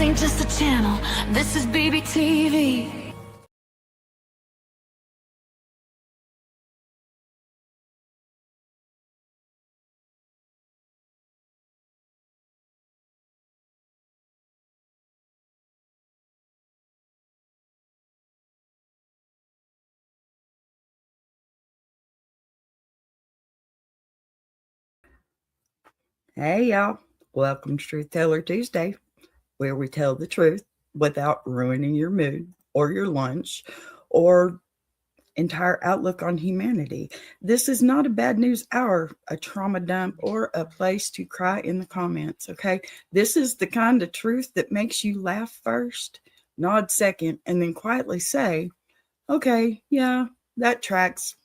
This ain't just a channel, this is BBTV. Hey y'all, welcome to Truthful Tuesday, where we tell the truth without ruining your mood or your lunch or entire outlook on humanity. This is not a bad news hour, a trauma dump, or a place to cry in the comments, okay? This is the kind of truth that makes you laugh first, nod second, and then quietly say, okay, yeah, that tracks.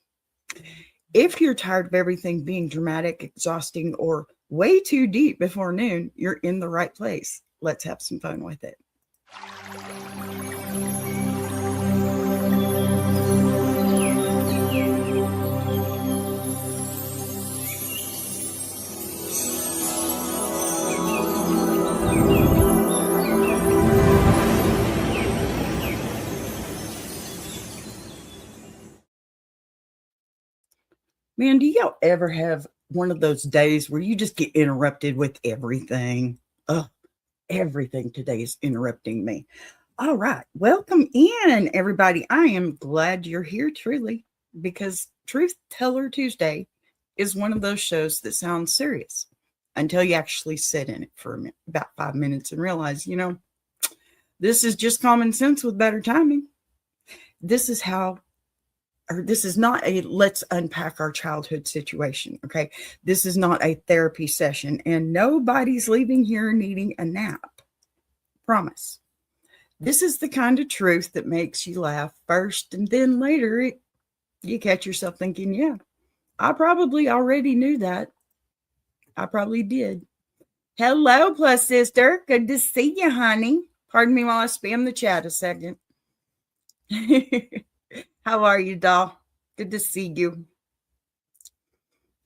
If you're tired of everything being dramatic, exhausting, or way too deep before noon, you're in the right place. Let's have some fun with it. Man, do y'all ever have one of those days where you just get interrupted with everything? Oh, everything today is interrupting me. All right. Welcome in, everybody. I am glad you're here, truly, because Truth Teller Tuesday is one of those shows that sounds serious until you actually sit in it for about 5 minutes and realize, this is just common sense with better timing. This is not a let's unpack our childhood situation, okay? This is not a therapy session, and nobody's leaving here needing a nap. Promise. This is the kind of truth that makes you laugh first, and then later you catch yourself thinking, yeah, I probably already knew that. I probably did. Hello, Plus Sister. Good to see you, honey. Pardon me while I spam the chat a second. How are you, doll? Good to see you.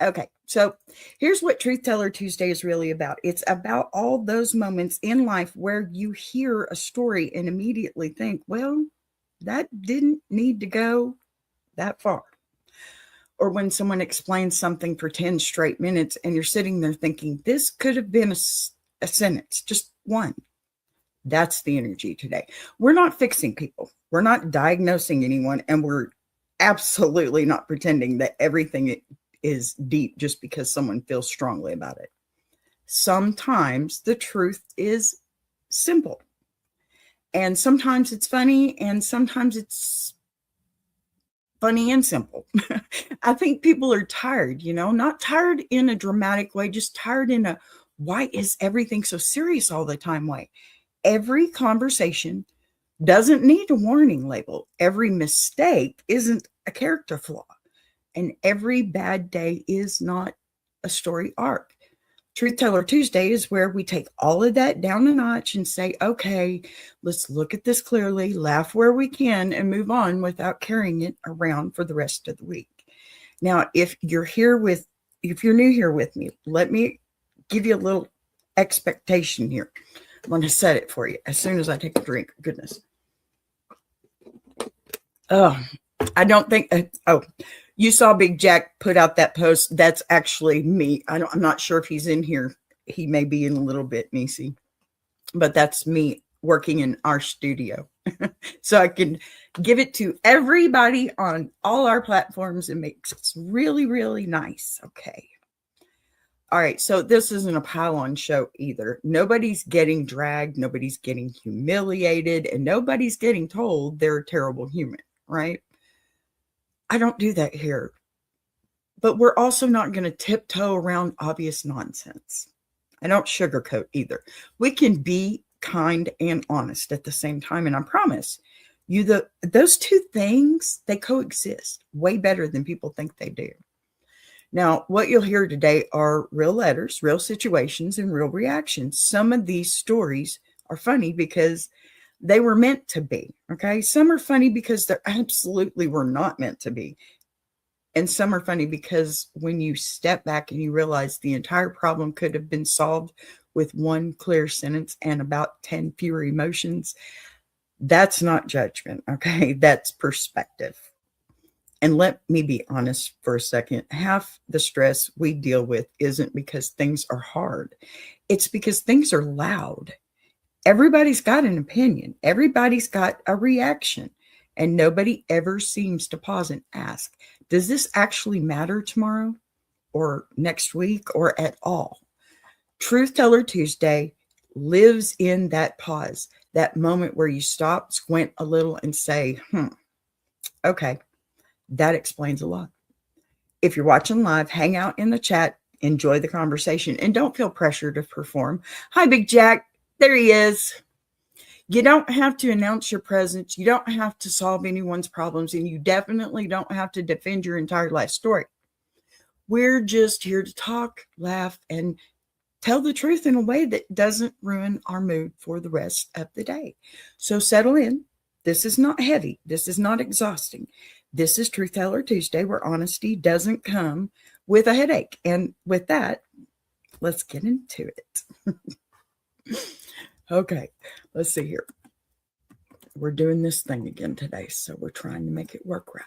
Okay, so here's what Truth Teller Tuesday is really about. It's about all those moments in life where you hear a story and immediately think, well, that didn't need to go that far. Or when someone explains something for 10 straight minutes and you're sitting there thinking, this could have been a sentence, just one. That's the energy today. We're not fixing people. We're not diagnosing anyone, and we're absolutely not pretending that everything is deep just because someone feels strongly about it. Sometimes the truth is simple, and sometimes it's funny, and sometimes it's funny and simple. I think people are tired, not tired in a dramatic way, just tired in a why is everything so serious all the time way. Every conversation doesn't need a warning label. Every mistake isn't a character flaw. And every bad day is not a story arc. Truth Teller Tuesday is where we take all of that down a notch and say, okay, let's look at this clearly, laugh where we can, and move on without carrying it around for the rest of the week. Now, if you're new here with me, let me give you a little expectation here. I'm going to set it for you as soon as I take a drink. Goodness. Oh, I don't think. You saw Big Jack put out that post. That's actually me. I'm not sure if he's in here. He may be in a little bit, Nisi. But that's me working in our studio. So I can give it to everybody on all our platforms and makes it really, really nice. Okay. All right, so this isn't a pile-on show either. Nobody's getting dragged, nobody's getting humiliated, and nobody's getting told they're a terrible human, right? I don't do that here. But we're also not going to tiptoe around obvious nonsense. I don't sugarcoat either. We can be kind and honest at the same time, and I promise you those two things, they coexist way better than people think they do. Now, what you'll hear today are real letters, real situations, and real reactions. Some of these stories are funny because they were meant to be, okay? Some are funny because they absolutely were not meant to be. And some are funny because when you step back and you realize the entire problem could have been solved with one clear sentence and about 10 fewer emotions, that's not judgment, okay? That's perspective. And let me be honest for a second. Half the stress we deal with isn't because things are hard. It's because things are loud. Everybody's got an opinion. Everybody's got a reaction. And nobody ever seems to pause and ask, does this actually matter tomorrow or next week or at all? Truth Teller Tuesday lives in that pause, that moment where you stop, squint a little, and say, okay, that explains a lot. If you're watching live, hang out in the chat, enjoy the conversation, and don't feel pressure to perform. Hi, Big Jack. There he is. You don't have to announce your presence. You don't have to solve anyone's problems, and you definitely don't have to defend your entire life story. We're just here to talk, laugh, and tell the truth in a way that doesn't ruin our mood for the rest of the day. So settle in. This is not heavy. This is not exhausting. This is Truth Teller Tuesday, where honesty doesn't come with a headache. And with that, let's get into it. Okay, let's see here. We're doing this thing again today, so we're trying to make it work right.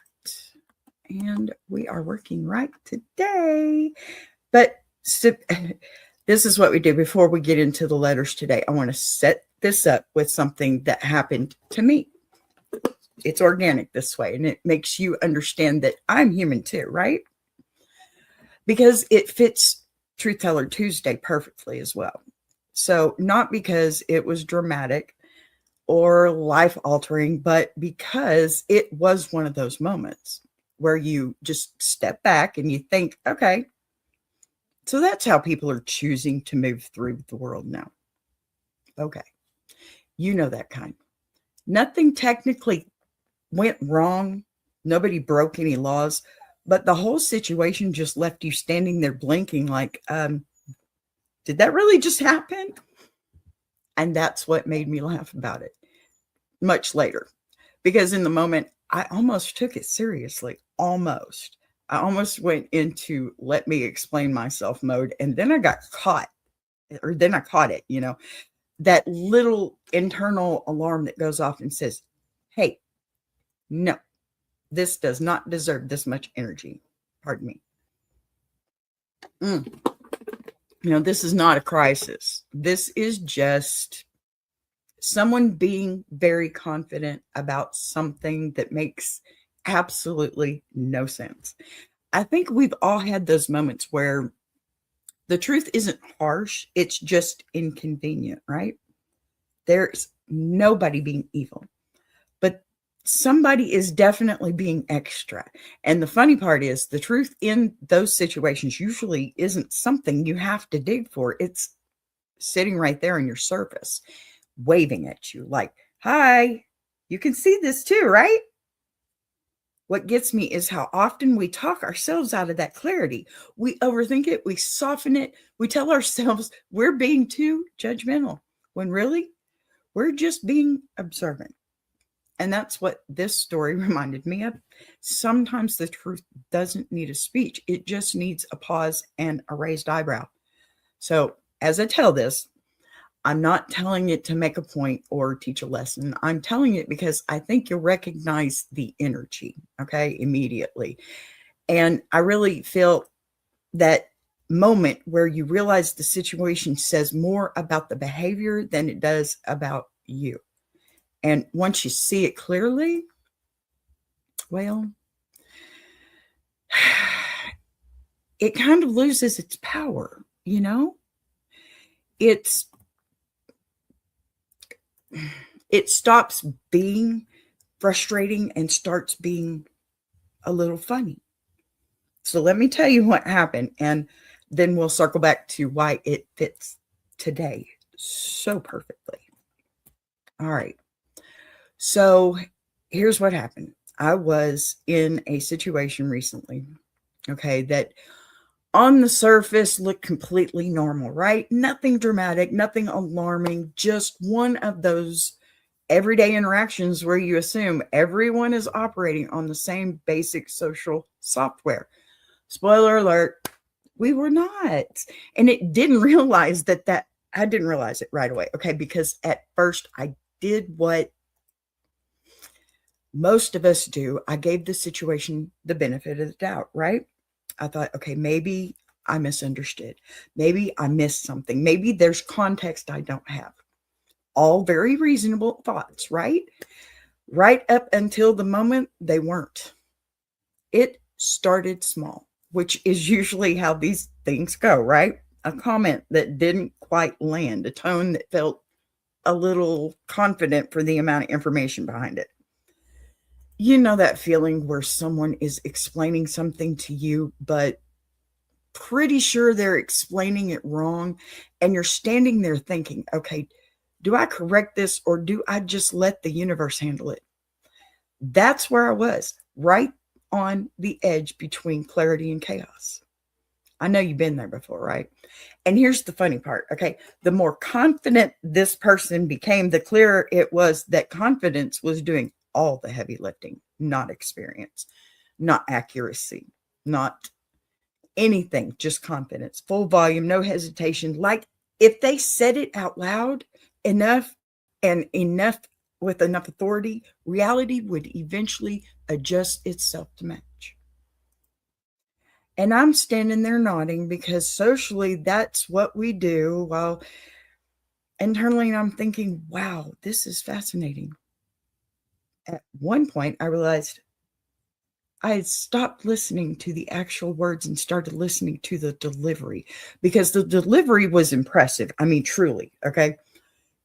And we are working right today. But this is what we do before we get into the letters today. I want to set this up with something that happened to me. It's organic this way, and it makes you understand that I'm human too, right? Because it fits Truth Teller Tuesday perfectly as well. So not because it was dramatic or life-altering, but because it was one of those moments where you just step back and you think, okay, so that's how people are choosing to move through the world now. Okay. You know that kind. Nothing technically went wrong. Nobody broke any laws, but the whole situation just left you standing there blinking like, did that really just happen? And that's what made me laugh about it much later, because in the moment, I almost took it seriously. Almost. I almost went into let me explain myself mode. And then I got caught, or then I caught it, that little internal alarm that goes off and says, hey, no, this does not deserve this much energy. Pardon me. This is not a crisis. This is just someone being very confident about something that makes absolutely no sense. I think we've all had those moments where the truth isn't harsh. It's just inconvenient, right? There's nobody being evil, but somebody is definitely being extra. And the funny part is the truth in those situations usually isn't something you have to dig for. It's sitting right there on your surface, waving at you like, hi, you can see this too, right? What gets me is how often we talk ourselves out of that clarity. We overthink it. We soften it. We tell ourselves we're being too judgmental when really we're just being observant. And that's what this story reminded me of. Sometimes the truth doesn't need a speech. It just needs a pause and a raised eyebrow. So as I tell this, I'm not telling it to make a point or teach a lesson. I'm telling it because I think you'll recognize the energy, okay, immediately. And I really feel that moment where you realize the situation says more about the behavior than it does about you. And once you see it clearly, well, it kind of loses its power, it stops being frustrating and starts being a little funny. So let me tell you what happened, and then we'll circle back to why it fits today so perfectly. All right. So here's what happened. I was in a situation recently, okay, that on the surface looked completely normal, right? Nothing dramatic, nothing alarming, just one of those everyday interactions where you assume everyone is operating on the same basic social software. Spoiler alert, we were not. And it didn't realize that I didn't realize it right away. Okay. Because at first I did what most of us do. I gave the situation the benefit of the doubt, right? I thought, okay, maybe I misunderstood. Maybe I missed something. Maybe there's context I don't have. All very reasonable thoughts, right? Right up until the moment they weren't. It started small, which is usually how these things go, right? A comment that didn't quite land, a tone that felt a little confident for the amount of information behind it. You know that feeling where someone is explaining something to you, but pretty sure they're explaining it wrong. And you're standing there thinking, okay, do I correct this or do I just let the universe handle it? That's where I was, right on the edge between clarity and chaos. I know you've been there before, right? And here's the funny part. Okay. The more confident this person became, the clearer it was that confidence was doing all the heavy lifting, not experience, not accuracy, not anything, just confidence, full volume, no hesitation. Like if they said it out loud enough and enough with enough authority, reality would eventually adjust itself to match. And I'm standing there nodding because socially that's what we do. While internally I'm thinking, wow, this is fascinating. At one point, I realized I had stopped listening to the actual words and started listening to the delivery because the delivery was impressive. I mean, truly. Okay.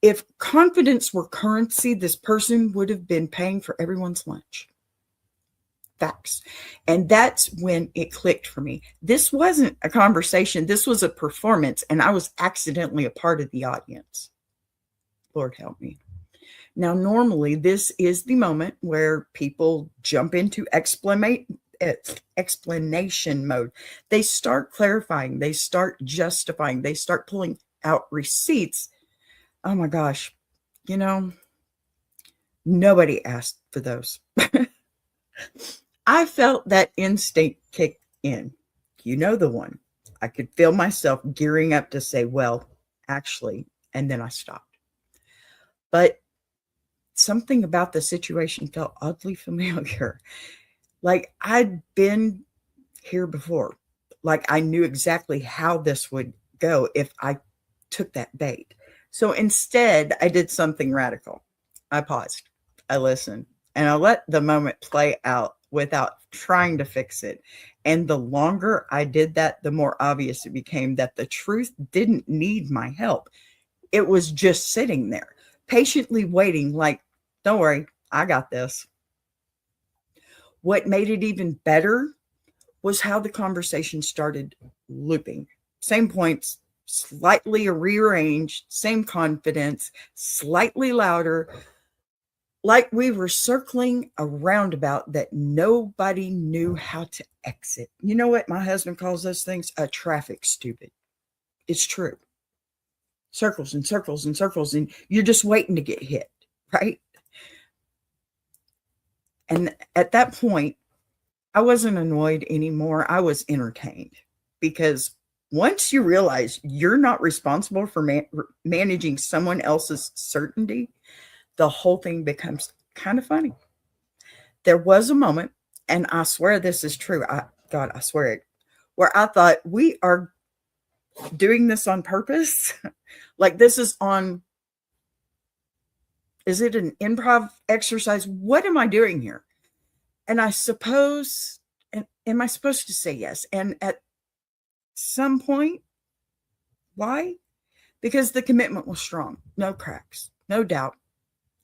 If confidence were currency, this person would have been paying for everyone's lunch. Facts. And that's when it clicked for me. This wasn't a conversation. This was a performance, and I was accidentally a part of the audience. Lord help me. Now, normally, this is the moment where people jump into explanation mode. They start clarifying. They start justifying. They start pulling out receipts. Oh my gosh. You know, nobody asked for those. I felt that instinct kick in. You know the one. I could feel myself gearing up to say, well, actually, and then I stopped. But something about the situation felt oddly familiar. Like I'd been here before. Like I knew exactly how this would go if I took that bait. So instead, I did something radical. I paused, I listened, and I let the moment play out without trying to fix it. And the longer I did that, the more obvious it became that the truth didn't need my help. It was just sitting there, patiently waiting, like, don't worry, I got this. What made it even better was how the conversation started looping. Same points, slightly rearranged, same confidence, slightly louder, like we were circling a roundabout that nobody knew how to exit. You know what my husband calls those things? A traffic stupid. It's true. Circles and circles and circles, and you're just waiting to get hit, right? And at that point, I wasn't annoyed anymore. I was entertained because once you realize you're not responsible for managing someone else's certainty, the whole thing becomes kind of funny. There was a moment, and I swear this is true. God, I swear it, where I thought we are doing this on purpose. Like this is it an improv exercise? What am I doing here? And I suppose, am I supposed to say yes? And at some point, why? Because the commitment was strong. No cracks, no doubt,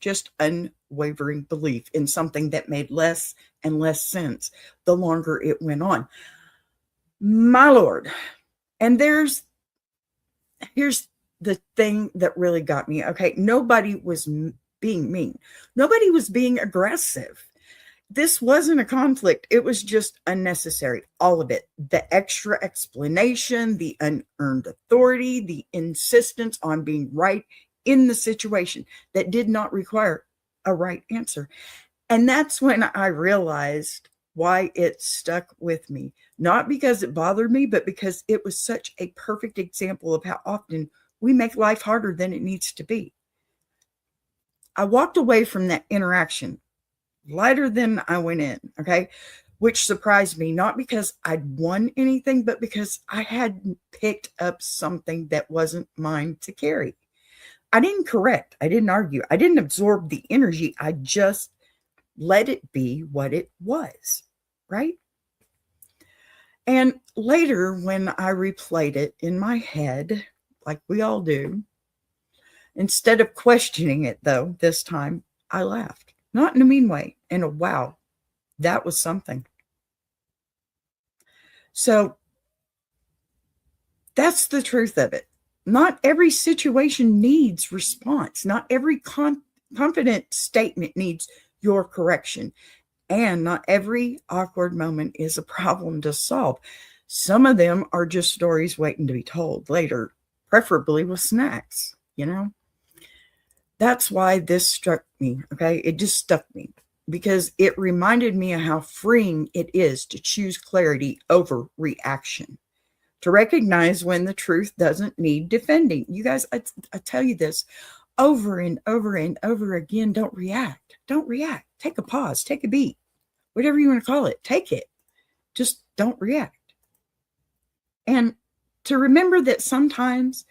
just unwavering belief in something that made less and less sense the longer it went on. My Lord. And here's the thing that really got me. Okay, nobody was being mean. Nobody was being aggressive. This wasn't a conflict. It was just unnecessary. All of it. The extra explanation, the unearned authority, the insistence on being right in the situation that did not require a right answer. And that's when I realized why it stuck with me. Not because it bothered me, but because it was such a perfect example of how often we make life harder than it needs to be. I walked away from that interaction lighter than I went in, okay? Which surprised me, not because I'd won anything, but because I had picked up something that wasn't mine to carry. I didn't correct. I didn't argue. I didn't absorb the energy. I just let it be what it was, right? And later, when I replayed it in my head, like we all do, instead of questioning it, though, this time I laughed. Not in a mean way, in a wow, that was something. So that's the truth of it. Not every situation needs response. Not every confident statement needs your correction. And not every awkward moment is a problem to solve. Some of them are just stories waiting to be told later, preferably with snacks, you know? That's why this struck me, okay? It just stuck me because it reminded me of how freeing it is to choose clarity over reaction, to recognize when the truth doesn't need defending. You guys, I tell you this over and over and over again. Don't react. Don't react. Take a pause. Take a beat. Whatever you want to call it. Take it. Just don't react. And to remember that sometimes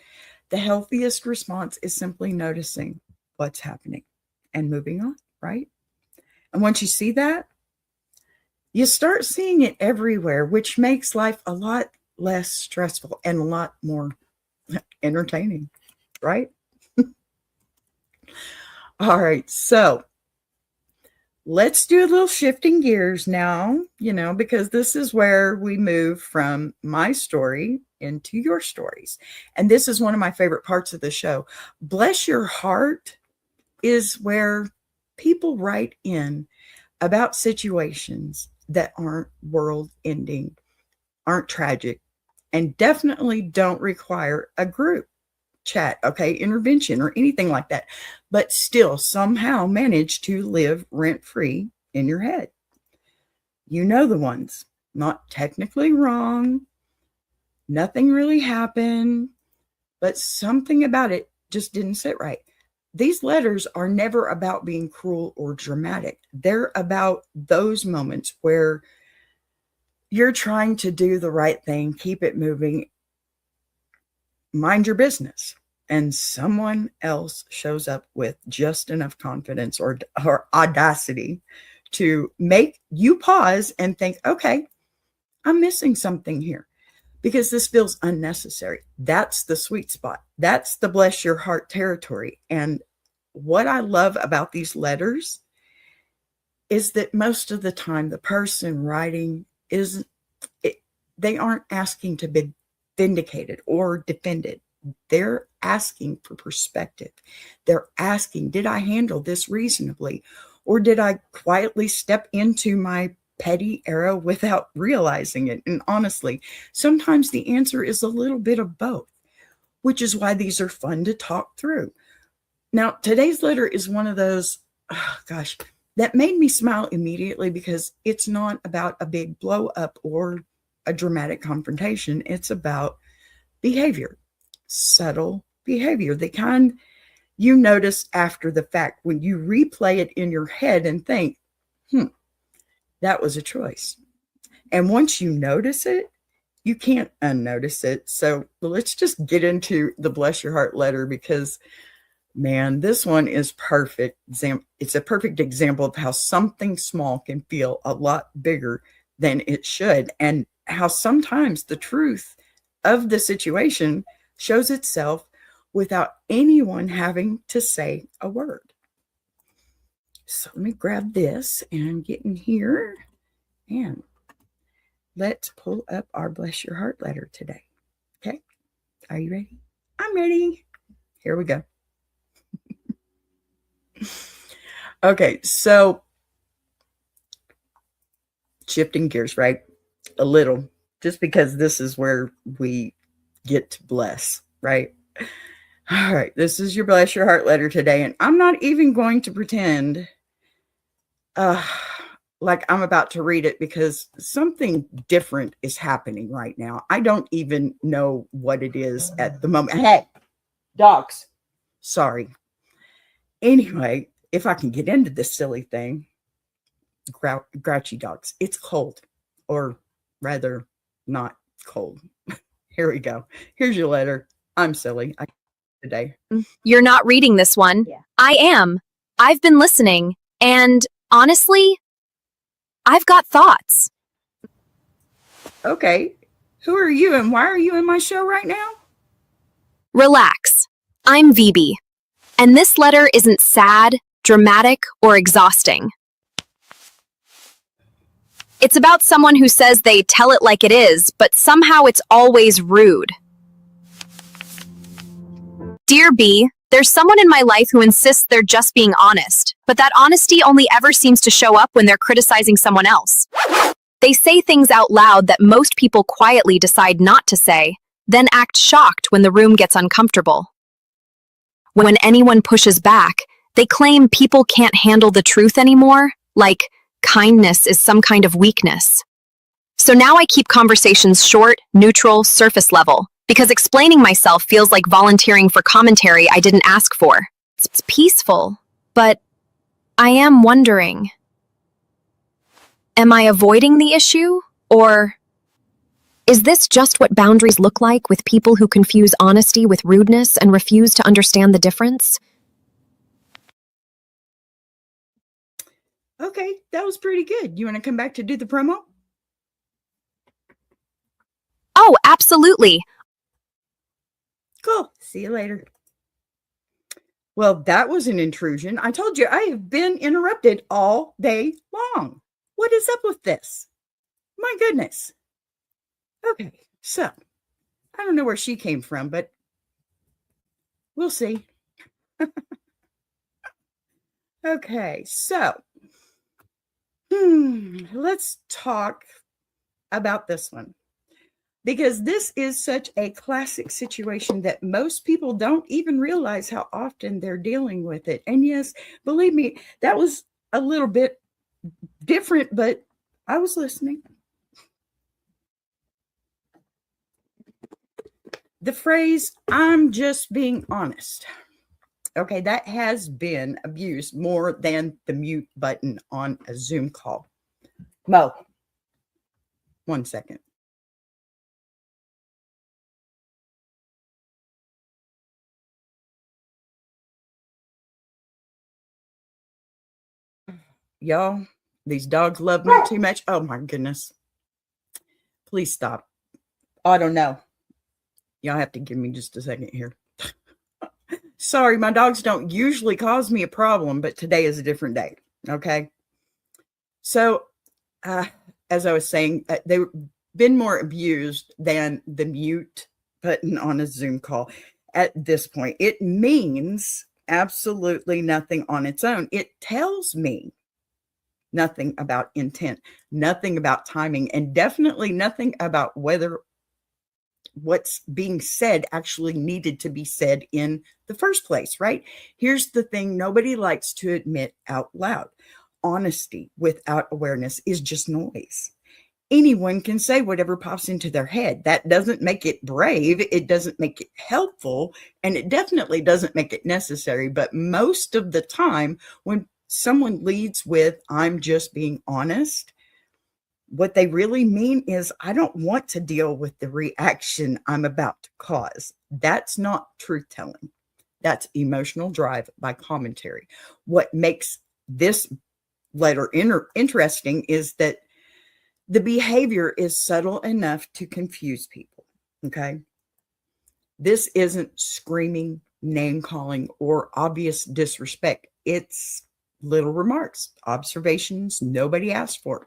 the healthiest response is simply noticing what's happening and moving on, right? And once you see that, you start seeing it everywhere, which makes life a lot less stressful and a lot more entertaining, right? All right, so let's do a little shifting gears now, because this is where we move from my story into your stories. And this is one of my favorite parts of the show. Bless Your Heart is where people write in about situations that aren't world-ending, aren't tragic, and definitely don't require a group chat, okay, intervention or anything like that, but still somehow manage to live rent-free in your head. You know the ones, not technically wrong, nothing really happened, but something about it just didn't sit right. These letters are never about being cruel or dramatic. They're about those moments where you're trying to do the right thing, keep it moving, mind your business, and someone else shows up with just enough confidence or audacity to make you pause and think, okay, I'm missing something here because this feels unnecessary. That's the sweet spot. That's the bless your heart territory. And what I love about these letters is that most of the time the person writing they aren't asking to be vindicated or defended. They're asking for perspective. They're asking, did I handle this reasonably? Or did I quietly step into my petty era without realizing it? And honestly, sometimes the answer is a little bit of both, which is why these are fun to talk through. Now, today's letter is one of those, that made me smile immediately because it's not about a big blow up or a dramatic confrontation. It's about behavior, subtle behavior, the kind you notice after the fact when you replay it in your head and think, that was a choice. And once you notice it, you can't unnotice it. So let's just get into the Bless Your Heart letter because, man, this one is perfect. It's a perfect example of how something small can feel a lot bigger than it should, and how sometimes the truth of the situation shows itself without anyone having to say a word. So let me grab this and get in here, and let's pull up our Bless Your Heart letter today. Okay, are you ready? I'm ready. Here we go. Okay, so shifting gears, right? A little, just because this is where we get to bless, right? All right, this is your Bless Your Heart letter today, and I'm not even going to pretend like I'm about to read it because something different is happening right now. I don't even know what it is at the moment. Hey, Dogs. Sorry. Anyway, if I can get into this silly thing, grouchy dogs. It's cold, or rather, not cold. Here we go. Here's your letter. I'm silly. Today. You're not reading this one. Yeah. I am. I've been listening, and honestly, I've got thoughts. Okay. Who are you and why are you in my show right now? Relax. I'm VB, and this letter isn't sad, dramatic, or exhausting. It's about someone who says they tell it like it is, but somehow it's always rude. Dear B, there's someone in my life who insists they're just being honest, but that honesty only ever seems to show up when they're criticizing someone else. They say things out loud that most people quietly decide not to say, then act shocked when the room gets uncomfortable. When anyone pushes back, they claim people can't handle the truth anymore, like kindness is some kind of weakness. So now I keep conversations short, neutral, surface level, because explaining myself feels like volunteering for commentary I didn't ask for. It's peaceful, but I am wondering, am I avoiding the issue, or is this just what boundaries look like with people who confuse honesty with rudeness and refuse to understand the difference? Okay, that was pretty good. You want to come back to do the promo? Oh, absolutely. Cool. See you later. Well, that was an intrusion. I told you I have been interrupted all day long. What is up with this? My goodness. Okay, so I don't know where she came from, but we'll see. Okay, so let's talk about this one, because this is such a classic situation that most people don't even realize how often they're dealing with it. And yes, believe me, that was a little bit different, but I was listening. The phrase, I'm just being honest. Okay, that has been abused more than the mute button on a Zoom call. Mo, 1 second. Y'all, these dogs love me too much. Oh my goodness. Please stop. I don't know. Y'all have to give me just a second here. Sorry, my dogs don't usually cause me a problem, but today is a different day. Okay. So, as I was saying, they've been more abused than the mute button on a Zoom call at this point. It means absolutely nothing on its own. It tells me nothing about intent, nothing about timing, and definitely nothing about whether what's being said actually needed to be said in the first place, right? Here's the thing nobody likes to admit out loud. Honesty without awareness is just noise. Anyone can say whatever pops into their head. That doesn't make it brave. It doesn't make it helpful. And it definitely doesn't make it necessary. But most of the time, when someone leads with, I'm just being honest, what they really mean is, I don't want to deal with the reaction I'm about to cause. That's not truth telling. That's emotional drive by commentary. What makes this letter interesting is that the behavior is subtle enough to confuse people. Okay. This isn't screaming, name calling, or obvious disrespect. It's little remarks, observations nobody asked for,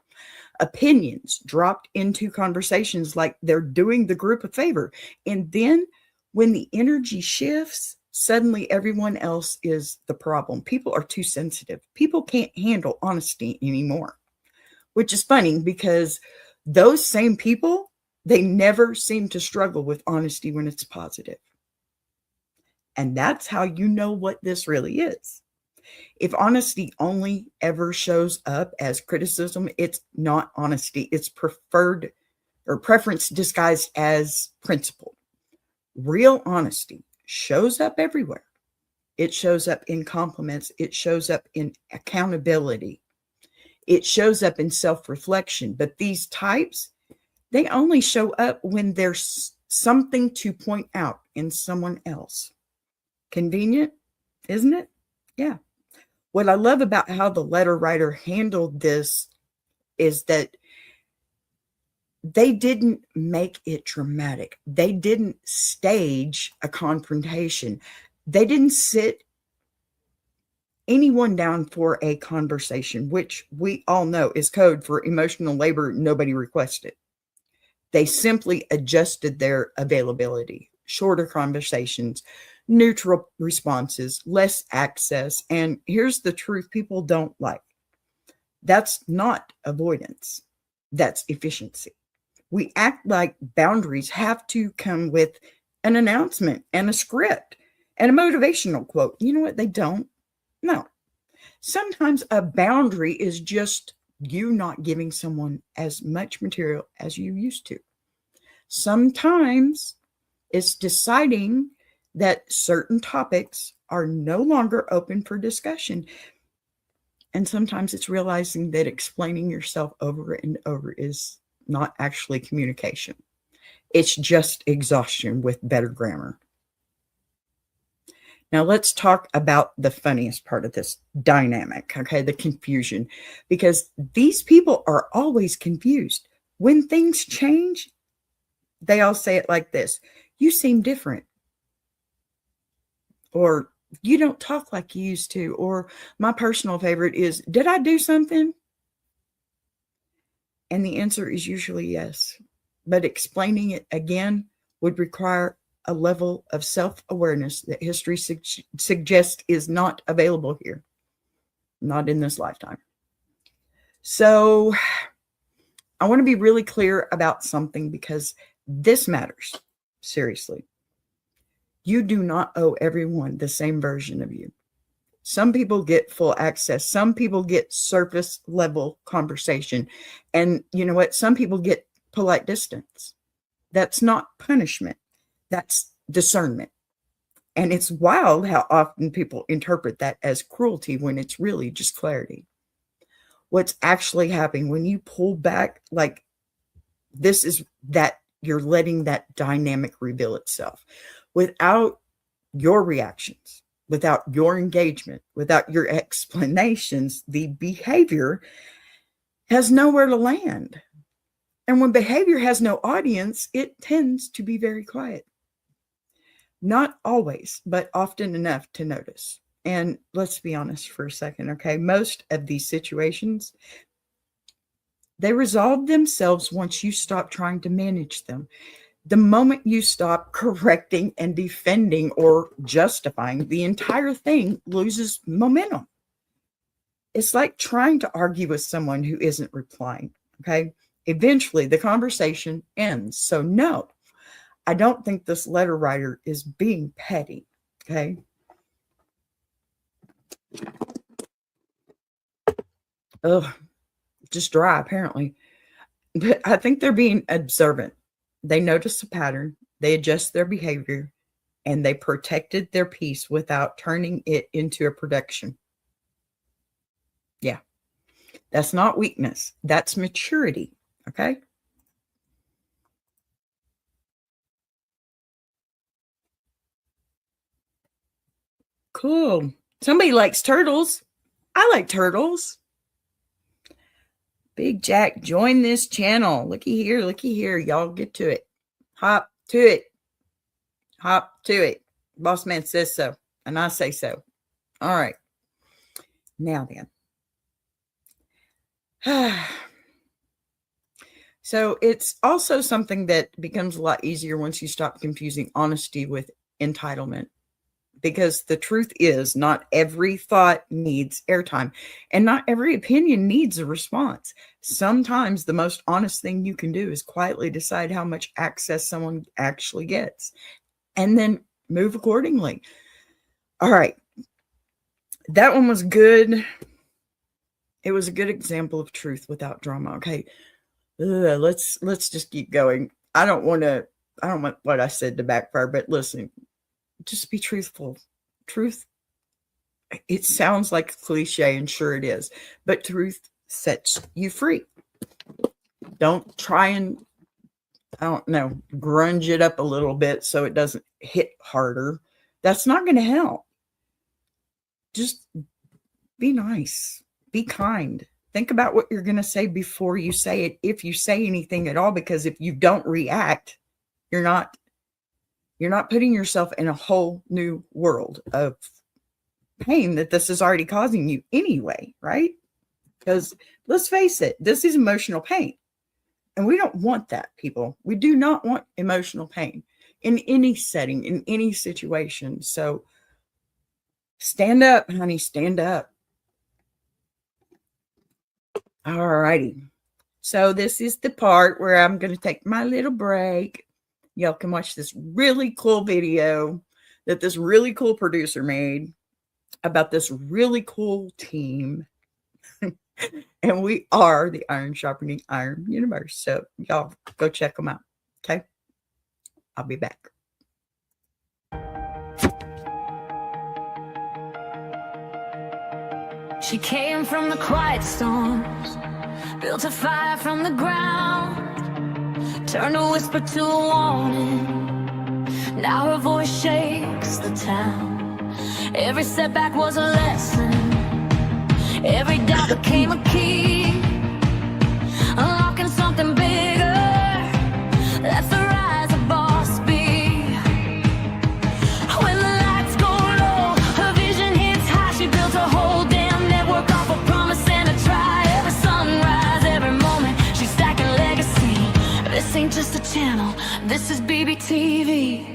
opinions dropped into conversations like they're doing the group a favor. And then when the energy shifts, suddenly everyone else is the problem. People are too sensitive. People can't handle honesty anymore, which is funny because those same people, they never seem to struggle with honesty when it's positive. And that's how you know what this really is. If honesty only ever shows up as criticism, it's not honesty. It's preferred or preference disguised as principle. Real honesty shows up everywhere. It shows up in compliments. It shows up in accountability. It shows up in self-reflection. But these types, they only show up when there's something to point out in someone else. Convenient, isn't it? Yeah. What I love about how the letter writer handled this is that they didn't make it dramatic. They didn't stage a confrontation. They didn't sit anyone down for a conversation, which we all know is code for emotional labor nobody requested. They simply adjusted their availability, shorter conversations, neutral responses, less access. And here's the truth people don't like. That's not avoidance. That's efficiency. We act like boundaries have to come with an announcement and a script and a motivational quote. You know what? They don't. No. Sometimes a boundary is just you not giving someone as much material as you used to. Sometimes it's deciding that certain topics are no longer open for discussion. And sometimes it's realizing that explaining yourself over and over is not actually communication. It's just exhaustion with better grammar. Now let's talk about the funniest part of this dynamic, okay, the confusion, because these people are always confused. When things change, they all say it like this: you seem different, or you don't talk like you used to, or my personal favorite is, did I do something? And the answer is usually yes, but explaining it again would require a level of self-awareness that history suggests is not available here, not in this lifetime. So I want to be really clear about something because this matters. Seriously. You do not owe everyone the same version of you. Some people get full access. Some people get surface level conversation. And you know what? Some people get polite distance. That's not punishment. That's discernment. And it's wild how often people interpret that as cruelty when it's really just clarity. What's actually happening when you pull back, like this is that you're letting that dynamic reveal itself without your reactions, without your engagement, without your explanations. The behavior has nowhere to land. And when behavior has no audience, it tends to be very quiet. Not always, but often enough to notice. And let's be honest for a second, okay? Most of these situations, they resolve themselves once you stop trying to manage them. The moment you stop correcting and defending or justifying, the entire thing loses momentum. It's like trying to argue with someone who isn't replying, okay? Eventually, the conversation ends. So no, I don't think this letter writer is being petty, okay? Ugh, just dry, apparently. But I think they're being observant. They notice a pattern, they adjust their behavior, and they protected their peace without turning it into a production. Yeah, that's not weakness. That's maturity, okay? Cool. Somebody likes turtles. I like turtles. Big Jack, join this channel. Looky here. Y'all get to it. Hop to it. Hop to it. Boss man says so, and I say so. All right. Now then. So it's also something that becomes a lot easier once you stop confusing honesty with entitlement. Because the truth is, not every thought needs airtime, and not every opinion needs a response. Sometimes the most honest thing you can do is quietly decide how much access someone actually gets, and then move accordingly. All right. That one was good. It was a good example of truth without drama. Okay. Let's just keep going. I don't want what I said to backfire, but listen, just be truthful. Truth, it sounds like a cliche, and sure it is, but truth sets you free. Don't try and, I don't know, grunge it up a little bit so it doesn't hit harder. That's not going to help. Just be nice. Be kind. Think about what you're going to say before you say it, if you say anything at all, because if you don't react, you're not putting yourself in a whole new world of pain that this is already causing you anyway, right? Because let's face it, this is emotional pain. And we don't want that, people. We do not want emotional pain in any setting, in any situation. So stand up, honey, stand up. All righty. So this is the part where I'm going to take my little break. Y'all can watch this really cool video that this really cool producer made about this really cool team. And we are the Iron Sharpening Iron Universe. So y'all go check them out. Okay. I'll be back. She came from the quiet storms, built a fire from the ground, turned a whisper to a warning. Now her voice shakes the town. Every setback was a lesson. Every doubt became a key, unlocking something bigger. That's the rise of Boss B. When the lights go low, her vision hits high. She built a whole damn network off a promise and a try. Every sunrise, every moment, she's stacking legacy. This ain't just a channel, this is BBTV.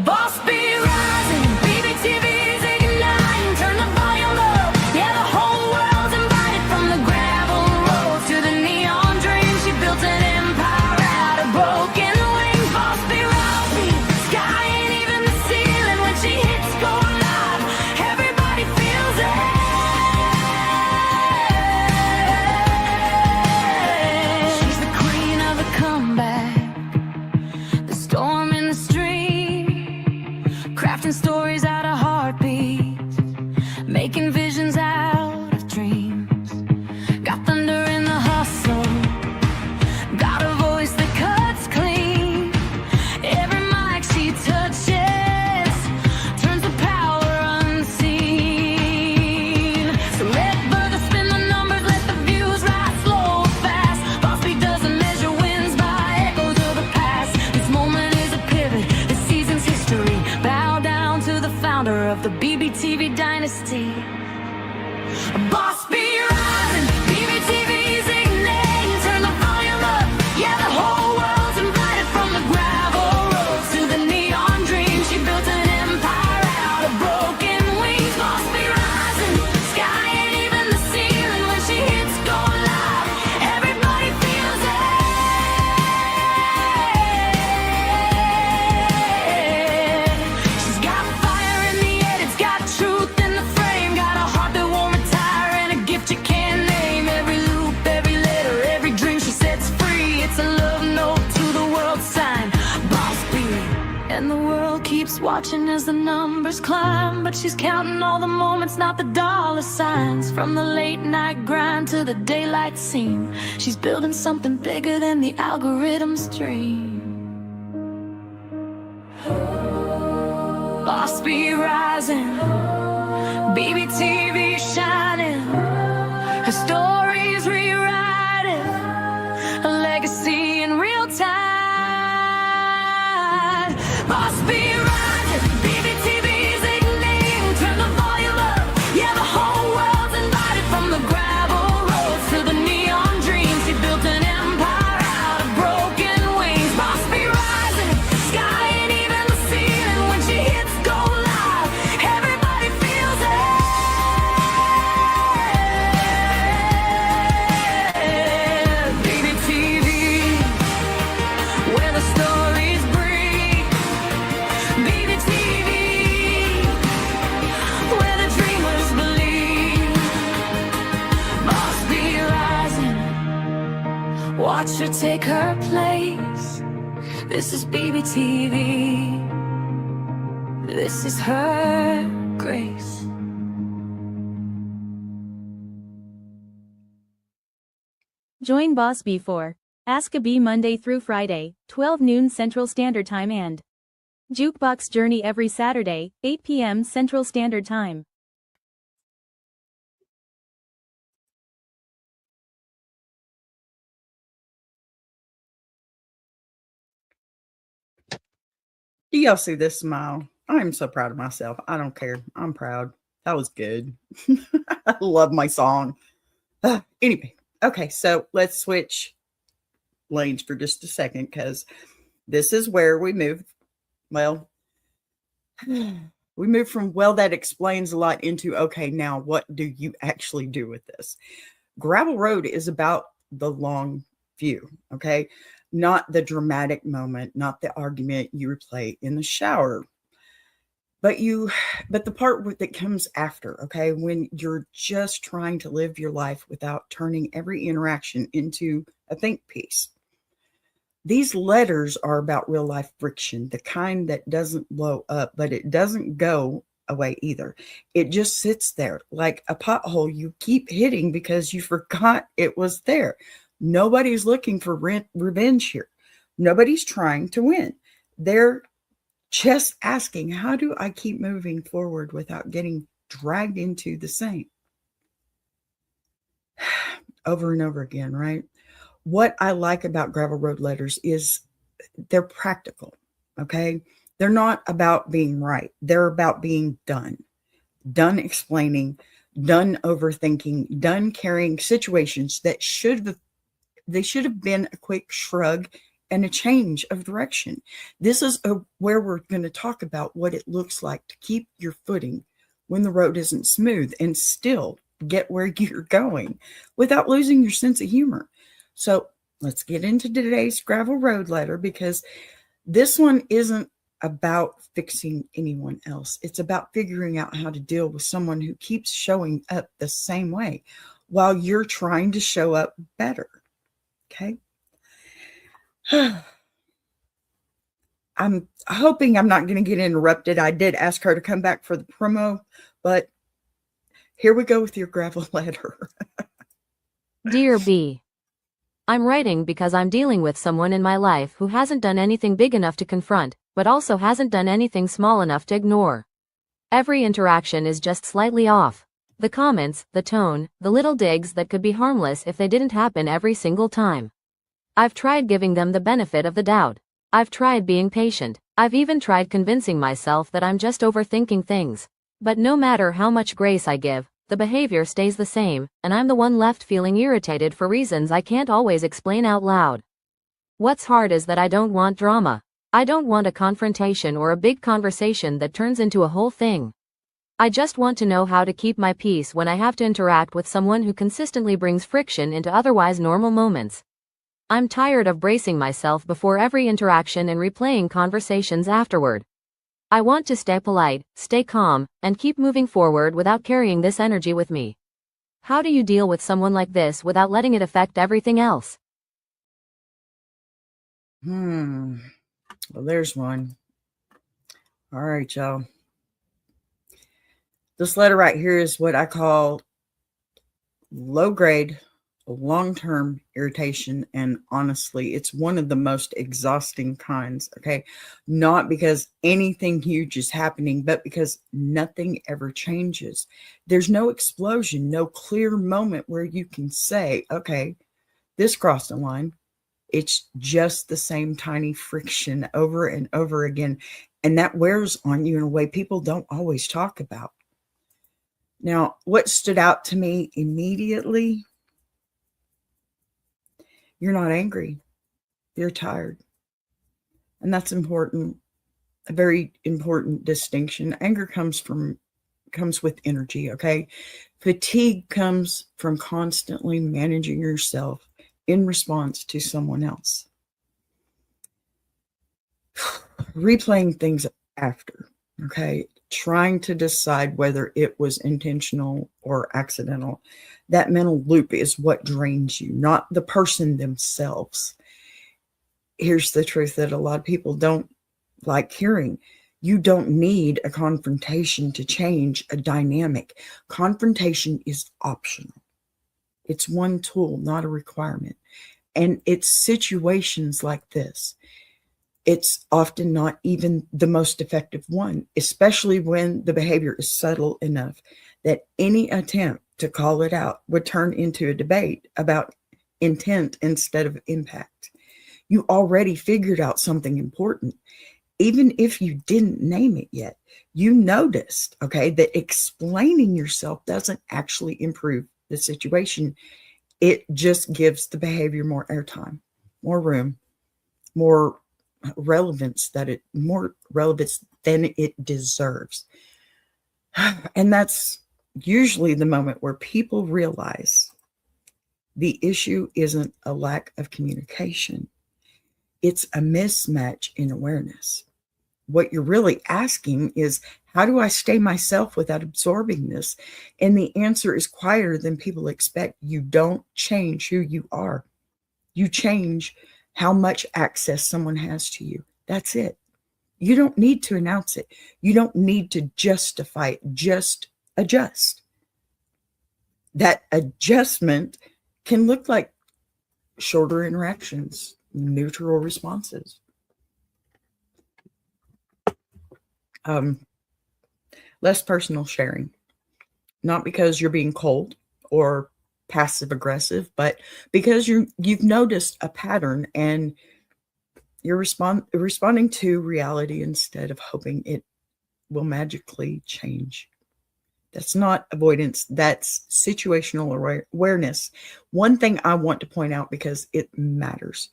Boss B rising, BBTV's igniting. Turn the volume up, yeah, the whole world's invited. From the gravel road to the neon dream, she built an empire out of broken wings. Boss B rising, sky ain't even the ceiling. When she hits go live, everybody feels it. She's the queen of the comeback, the storm in the stream, crafting stories out of heartbeats, making visions out of dreams. Got thunder in the hustle, got a voice that cuts clean. Every mic she touches turns the power unseen. So let further spin the numbers, let the views rise slow or fast. Boss B doesn't measure wins by echoes of the past. This moment is a pivot, this season's history. Bow down to the founder of the BBTV dynasty. Boss B rising, BBTV's igniting. Turn the volume up, yeah, the whole world's invited. From the gravel roads to the neon dream, she built an empire out of broken wings. Boss B rising, sky ain't even the ceiling. When she hits go live, everybody feels it. She's got fire in the head, it's got truth in the frame, got a heart that won't retire and a gift you can't name. Every loop, every letter, every dream she sets free, it's a love note to the world sign. Boss B. And the world keeps watching as the numbers climb, but she's counting all the moments, not the dollar signs. From the late night grind to the daylight scene, she's building something bigger than the algorithm's dream. Boss B rising, BBTV shining, her story's rewriting, a legacy in real time. Boss B rising, BBTV's igniting. Turn the volume up, yeah, the whole world's invited. From the gravel roads to the neon dreams, she built an empire out of broken wings. Boss B rising, sky ain't even the ceiling. When she hits go live, everybody feels it. BBTV, where the stories breathe. BBTV, where the dreamers believe. Boss B rising, watch her take her place. This is BBTV. This is her grace. Join Boss B for Ask a Bee Monday through Friday, 12 noon Central Standard Time and Jukebox Journey every Saturday, 8 p.m. Central Standard Time. Do y'all see this smile? I'm so proud of myself. I don't care. I'm proud. That was good. I love my song. Anyway, okay, so let's switch lanes for just a second because this is where we move. Well, we move from, well, that explains a lot into, okay, now what do you actually do with this? Gravel Road is about the long view, okay? Not the dramatic moment, not the argument you replay in the shower, but the part that comes after, okay? When you're just trying to live your life without turning every interaction into a think piece. These letters are about real life friction, the kind that doesn't blow up, but it doesn't go away either. It just sits there like a pothole you keep hitting because you forgot it was there. Nobody's looking for revenge here. Nobody's trying to win. They're just asking, how do I keep moving forward without getting dragged into the same? Over and over again, right? What I like about Gravel Road letters is they're practical, okay? They're not about being right. They're about being done explaining, done overthinking, done carrying situations that should have been a quick shrug and a change of direction. This is where we're going to talk about what it looks like to keep your footing when the road isn't smooth and still get where you're going without losing your sense of humor. So let's get into today's Gravel Road letter, because this one isn't about fixing anyone else. It's about figuring out how to deal with someone who keeps showing up the same way while you're trying to show up better. Okay. I'm hoping I'm not going to get interrupted. I did ask her to come back for the promo, but here we go with your gravel letter. Dear B, I'm writing because I'm dealing with someone in my life who hasn't done anything big enough to confront, but also hasn't done anything small enough to ignore. Every interaction is just slightly off. The comments, the tone, the little digs that could be harmless if they didn't happen every single time. I've tried giving them the benefit of the doubt. I've tried being patient. I've even tried convincing myself that I'm just overthinking things. But no matter how much grace I give, the behavior stays the same, and I'm the one left feeling irritated for reasons I can't always explain out loud. What's hard is that I don't want drama. I don't want a confrontation or a big conversation that turns into a whole thing. I just want to know how to keep my peace when I have to interact with someone who consistently brings friction into otherwise normal moments. I'm tired of bracing myself before every interaction and replaying conversations afterward. I want to stay polite, stay calm, and keep moving forward without carrying this energy with me. How do you deal with someone like this without letting it affect everything else? Well, there's one. All right, y'all. This letter right here is what I call low grade, long-term irritation. And honestly, it's one of the most exhausting kinds. Okay. Not because anything huge is happening, but because nothing ever changes. There's no explosion, no clear moment where you can say, okay, this crossed the line. It's just the same tiny friction over and over again. And that wears on you in a way people don't always talk about. Now, what stood out to me immediately, you're not angry, you're tired. And that's important, a very important distinction. Anger comes with energy, okay? Fatigue comes from constantly managing yourself in response to someone else. Replaying things after, okay? Trying to decide whether it was intentional or accidental. That mental loop is what drains you, not the person themselves. Here's the truth that a lot of people don't like hearing. You don't need a confrontation to change a dynamic. Confrontation is optional. It's one tool, not a requirement. And it's situations like this. It's often not even the most effective one, especially when the behavior is subtle enough that any attempt to call it out would turn into a debate about intent instead of impact. You already figured out something important. Even if you didn't name it yet, you noticed, okay, that explaining yourself doesn't actually improve the situation. It just gives the behavior more airtime, more room, more relevance more relevance than it deserves. And that's usually the moment where people realize the issue isn't a lack of communication. It's a mismatch in awareness. What you're really asking is, how do I stay myself without absorbing this? And the answer is quieter than people expect. You don't change who you are. You change how much access someone has to you. That's it. You don't need to announce it. You don't need to justify it. Just adjust. That adjustment can look like shorter interactions, neutral responses. Less personal sharing, not because you're being cold or passive aggressive, but because you've noticed a pattern and you're responding to reality instead of hoping it will magically change. That's not avoidance. That's situational awareness. One thing I want to point out, because it matters,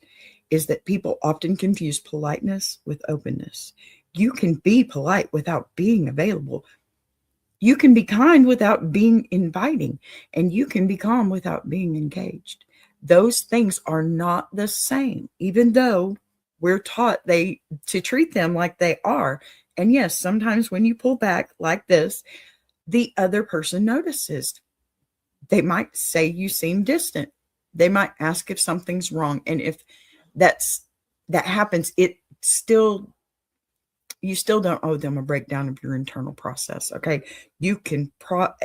is that people often confuse politeness with openness. You can be polite without being available. You can be kind without being inviting, and you can be calm without being engaged. Those things are not the same, even though we're taught to treat them like they are. And yes, sometimes when you pull back like this, the other person notices. They might say you seem distant. They might ask if something's wrong. And if that happens, you still don't owe them a breakdown of your internal process. Okay. You can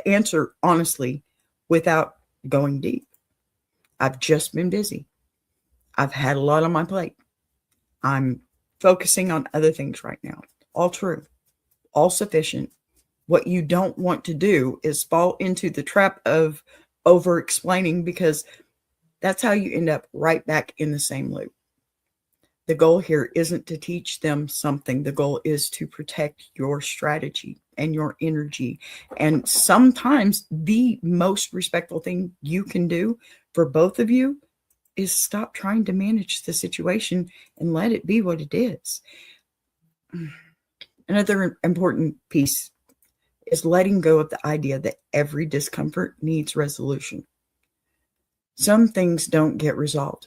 answer honestly without going deep. I've just been busy. I've had a lot on my plate. I'm focusing on other things right now. All true, all sufficient. What you don't want to do is fall into the trap of over explaining, because that's how you end up right back in the same loop. The goal here isn't to teach them something. The goal is to protect your strategy and your energy. And sometimes the most respectful thing you can do for both of you is stop trying to manage the situation and let it be what it is. Another important piece is letting go of the idea that every discomfort needs resolution. Some things don't get resolved.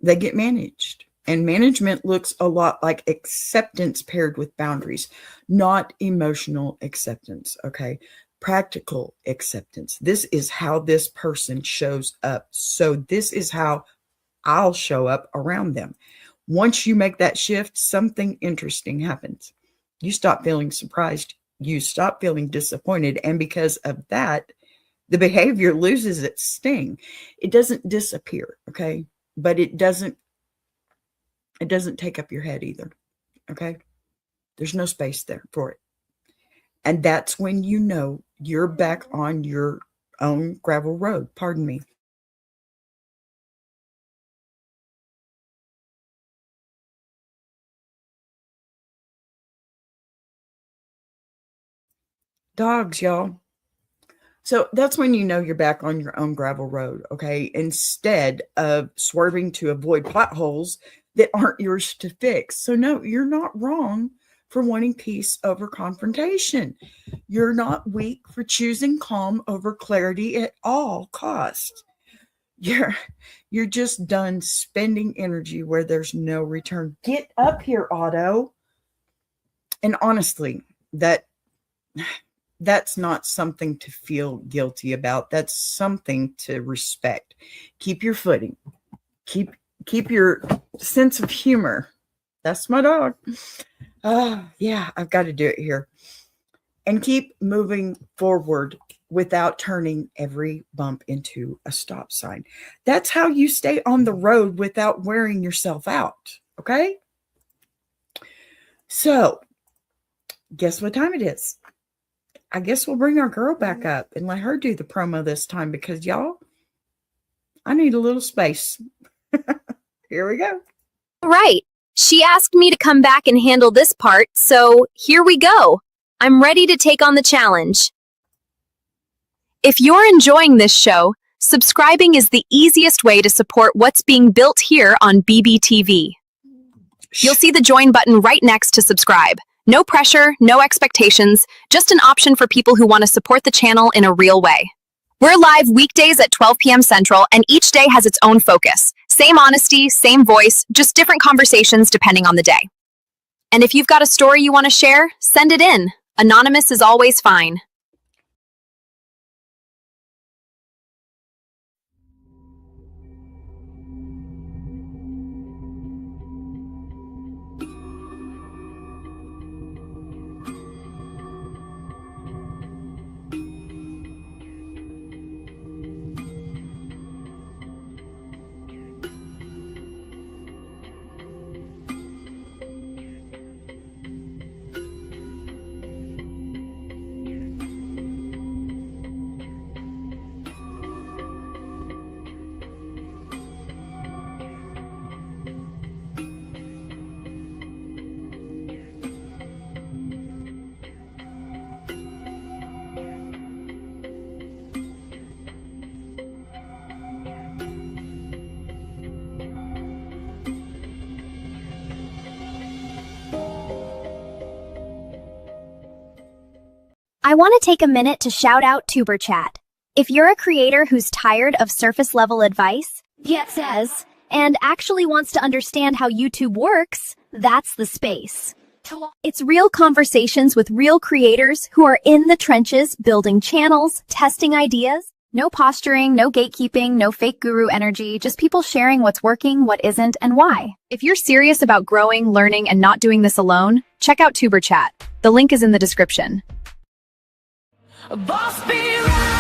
They get managed. And management looks a lot like acceptance paired with boundaries, not emotional acceptance, okay? Practical acceptance. This is how this person shows up. So this is how I'll show up around them. Once you make that shift, something interesting happens. You stop feeling surprised. You stop feeling disappointed. And because of that, the behavior loses its sting. It doesn't disappear, okay? But it doesn't take up your head either, okay? There's no space there for it. And that's when you know you're back on your own gravel road. Pardon me. Dogs, y'all. So that's when you know you're back on your own gravel road, okay? Instead of swerving to avoid potholes that aren't yours to fix. So no, you're not wrong for wanting peace over confrontation. You're not weak for choosing calm over clarity at all costs. You're just done spending energy where there's no return. Get up here, Otto. And honestly, that's not something to feel guilty about. That's something to respect. Keep your footing. Keep your sense of humor. That's my dog. Yeah, I've got to do it here. And keep moving forward without turning every bump into a stop sign. That's how you stay on the road without wearing yourself out. Okay? So, guess what time it is? I guess we'll bring our girl back up and let her do the promo this time because, y'all, I need a little space. Here we go. Right. She asked me to come back and handle this part, so here we go. I'm ready to take on the challenge. If you're enjoying this show, subscribing is the easiest way to support what's being built here on BBTV. You'll see the join button right next to subscribe. No pressure, no expectations, just an option for people who want to support the channel in a real way. We're live weekdays at 12 p.m. Central, and each day has its own focus. Same honesty, same voice, just different conversations depending on the day. And if you've got a story you want to share, send it in. Anonymous is always fine. I want to take a minute to shout out TuberChat. If you're a creator who's tired of surface-level advice, and actually wants to understand how YouTube works, that's the space. It's real conversations with real creators who are in the trenches building channels, testing ideas. No posturing, no gatekeeping, no fake guru energy, just people sharing what's working, what isn't, and why. If you're serious about growing, learning, and not doing this alone, check out TuberChat. The link is in the description. Boss be right.